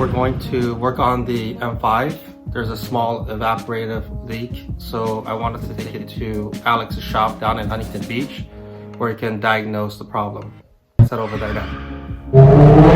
we're going to work on the M5. There's a small evaporative leak, so I wanted to take it to Alex's shop down in Huntington Beach where he can diagnose the problem. Let's head over there now.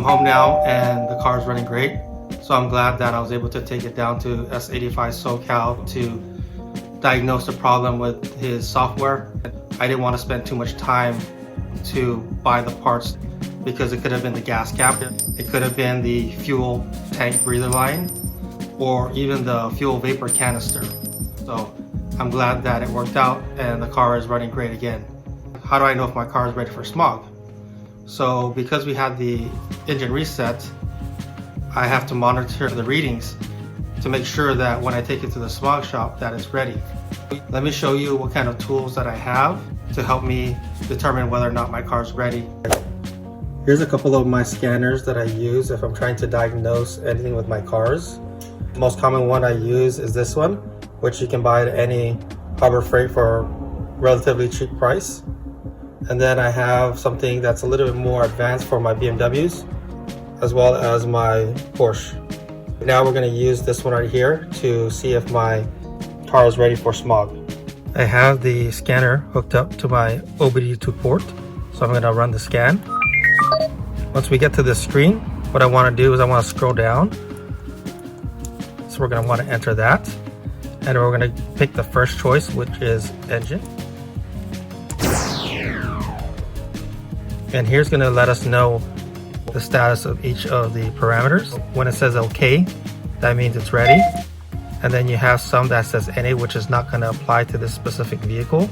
I'm home now and the car is running great, so I'm glad that I was able to take it down to S85 SoCal to diagnose the problem with his software. I didn't want to spend too much time to buy the parts because it could have been the gas cap, it could have been the fuel tank breather line, or even the fuel vapor canister. So I'm glad that it worked out and the car is running great again. How do I know if my car is ready for smog? So because we had the engine reset, I have to monitor the readings to make sure that when I take it to the smog shop that it's ready. Let me show you what kind of tools that I have to help me determine whether or not my car is ready. Here's a couple of my scanners that I use if I'm trying to diagnose anything with my cars. The most common one I use is this one, which you can buy at any Harbor Freight for a relatively cheap price. And then I have something that's a little bit more advanced for my BMWs, as well as my Porsche. Now we're going to use this one right here to see if my car is ready for smog. I have the scanner hooked up to my OBDII port, so I'm going to run the scan. Once we get to this screen, what I want to do is I want to scroll down. So we're going to want to enter that, and we're going to pick the first choice, which is engine. And here's going to let us know the status of each of the parameters. When it says OK, that means it's ready. And then you have some that says NA, which is not going to apply to this specific vehicle.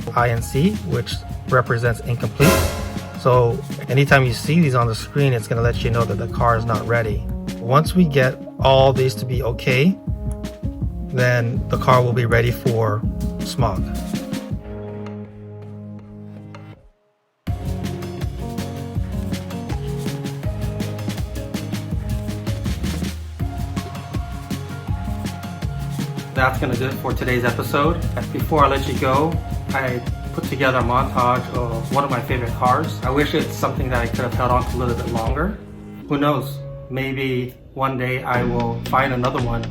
INC, which represents incomplete. So anytime you see these on the screen, it's going to let you know that the car is not ready. Once we get all these to be OK, then the car will be ready for smog. That's going to do it for today's episode. Before I let you go, I put together a montage of one of my favorite cars. I wish it's something that I could have held on to a little bit longer. Who knows? Maybe one day I will find another one.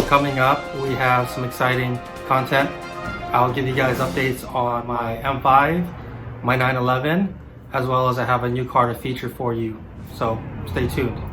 coming up, we have some exciting content. I'll give you guys updates on my M5, my 911, as well as I have a new car to feature for you. So stay tuned.